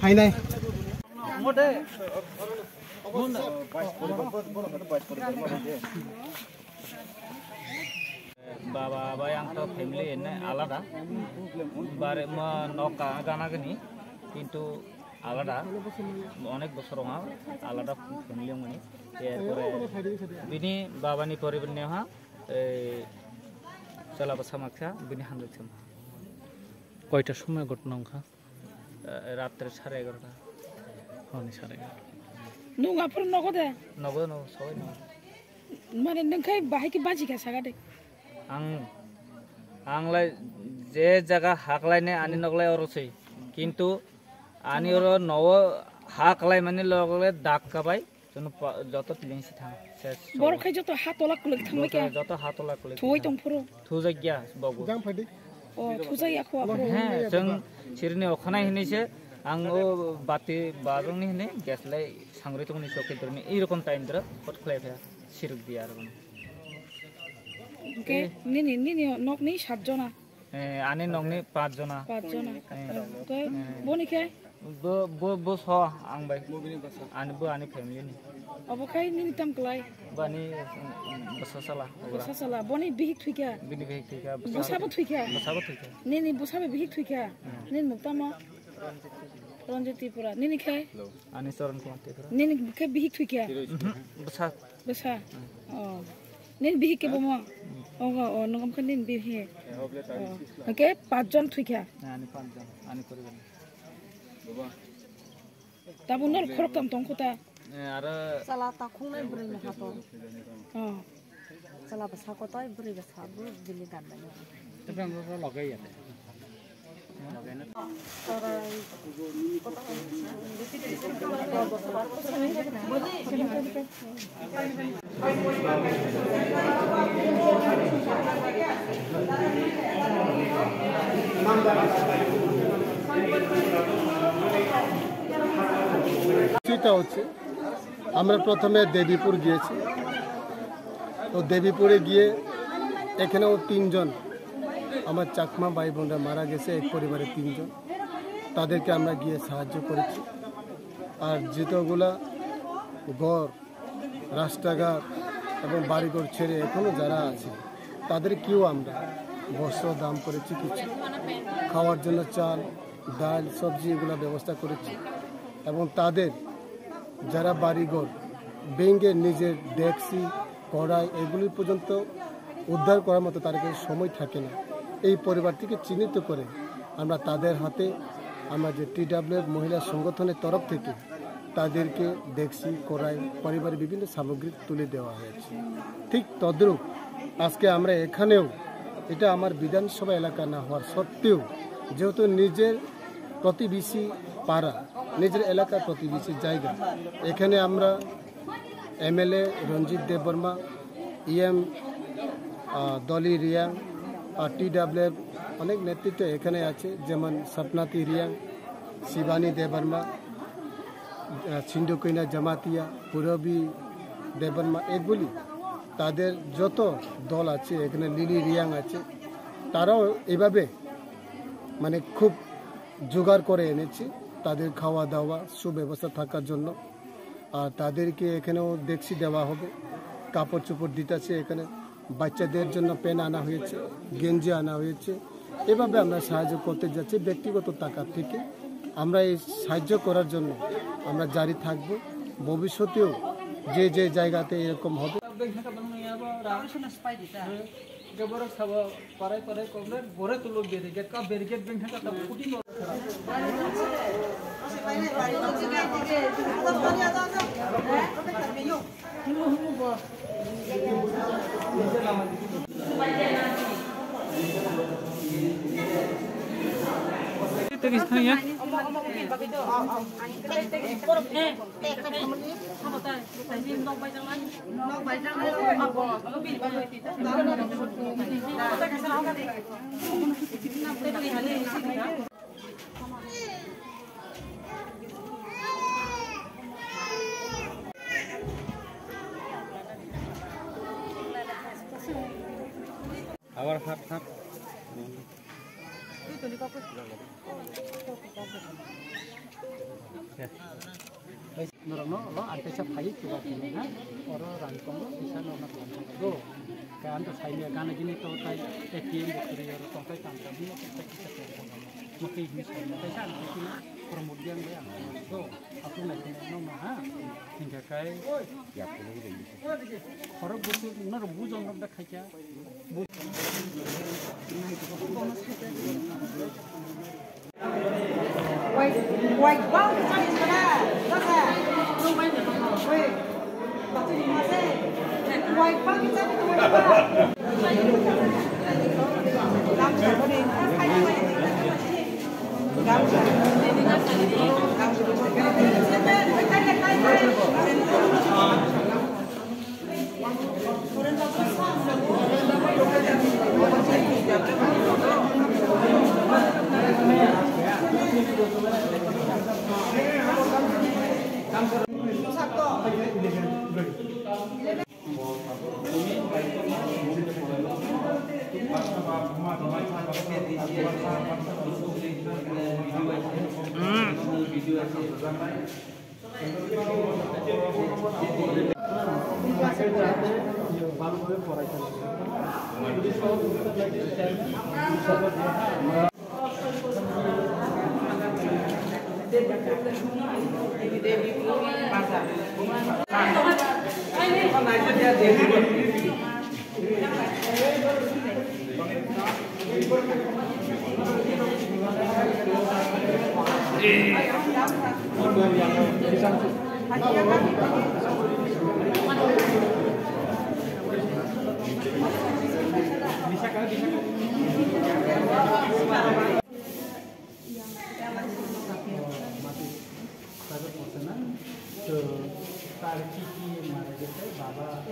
High নাই বাবা ভাই আং তো ফ্যামিলি এনে আলাদা বারে নকা গানাগানি কিন্তু আলাদা অনেক বছর আলাদা ফ্যামিলি মানে এরপরে বিনি বাবানি পরিবার নেওয়া চালাবা সামাখা বিনি হান্দ্রেদ কয়টার সময় ঘটনা অঙ্কা রাত্রে 11:30 হনি 11:30 नङाफोर नगदे নগদ সবাই নগদ माने नोंखाय बाहायखि बाजिखा सागादे आंलाय जे जगह हाकलायने आनी नगलाय अरसै किन्तु आनी और नव हाकलाय माने लगले दाग काबाय जत तिलिंसि थां बरखाय जत हातला कुलक थांबाय के जत हातला कुलक थुय दंफोरो थुजागिया बाबु जां फादि अ थुजाया खो हे जों सिरनि अखानाय हिनैसो आं ओ बाति बाजोंनि हिनै गेसलाय सांग्रि तंनि सकेदरनि ए रकम टाइम द्र फटखलाय फाया सिरुक दिया आरो ओके निनि नकनि 7 जना आनी नंगनि 5 जना ओके बनिखे बो स आं बाय आनी आनी फैमिली नि अबखाय निनि तामखलाय बानी बसासाला बनि बिहिक थुइका बिनि बिहिक थुइका बसाबो थुइका निनि बसाबो बिहिक थुइका निनि मुक्तामा रंजितीपुरा निनि खाय आनी चरण कुमारतीपुरा निनि के बिहिक थुइका बसा अ निनि बिहिक के बमो अ नगम के निनि बिहि ओके 5 जन थुइका आनी 5 जन आनी परिबार दाबो नर खरकम तंखुता आरो साला ताखुंनाय बुरैनो हातो अ साला बसाखौताय बुरै बसाबो दिल्ली गाननाय तेबेंबो लगाय आरो সেটা হচ্ছে আমরা প্রথমে দেবীপুর গিয়েছি তো দেবীপুরে গিয়ে এখানেও 3 জন আমার চাকমা ভাই বোনরা মারা গেছে এক পরিবারে 3 জন তাদেরকে আমরা গিয়ে সাহায্য করেছি আর যেতগুলা ঘর রাস্তাঘাট এবং বাড়িঘর ছেড়ে এখনো যারা আছে তাদেরকেও আমরা বস্ত্র দান করেছি কিছু খাওয়ার জন্য চাল ডাল সবজি এগুলো ব্যবস্থা করেছি এবং তাদের যারা বাড়িঘর ভেঙে নিজের ডেকসি কড়াই এগুলি পর্যন্ত উদ্ধার করার মতো তার কাছে সময় থাকে না এই পরিবারটিকে চিহ্নিত করে আমরা তাদের হাতে আমরা যে টিডব্লিউএফ মহিলা সংগঠনের তরফ থেকে তাদেরকে ডেকসি কড়াই পরিবারের বিভিন্ন সামগ্রী তুলে দেওয়া হয়েছে ঠিক তদ্রূপ আজকে আমরা এখানেও এটা আমার বিধানসভা এলাকা না হওয়ার সত্ত্বেও যেহেতু নিজের প্রতিবেশী পাড়া নিজের এলাকার প্রতিবেশী জায়গা এখানে আমরা এমএলএ রঞ্জিত দেববর্মা ইএম দলি রিয়াং আর টিডব্লিউএফ অনেক নেতৃত্ব এখানে আছে যেমন সপনাতি রিয়াং শিবানী দেববর্মা সিন্ধুকৈনা জামাতিয়া পুরবী দেববর্মা এগুলি তাদের যত দল আছে এখানে লিলি রিয়াং আছে তারাও এভাবে মানে খুব জোগাড় করে এনেছে তাদের খাওয়া দাওয়া সুব্যবস্থা থাকার জন্য আর তাদেরকে এখানেও ডেকসি দেওয়া হবে কাপড় চোপড় দিতেছে এখানে বাচ্চাদের জন্য পেন আনা হয়েছে গেঞ্জি আনা হয়েছে এভাবে আমরা সাহায্য করতে যাচ্ছি ব্যক্তিগত টাকা থেকে আমরা এই সাহায্য করার জন্য আমরা জারি থাকব ভবিষ্যতেও যে যে জায়গাতে এরকম হবে আবার হাত হাত Itu di Norong lo ante sa pagi tuwa kini na oro rangkong lo bisa no nak lanjut do kan to sai me gana gini to tai ATM bukuri oro to tai tangka bi kita kita to mesti bisa tai san kini kemudian ya do aku nak no ma hingga kai ya oro butuh nor bujon nok dak khaja White ball cari sebelah, mana? Wait, pasti di mana? White ball kita itu apa? Langsung boleh. Baba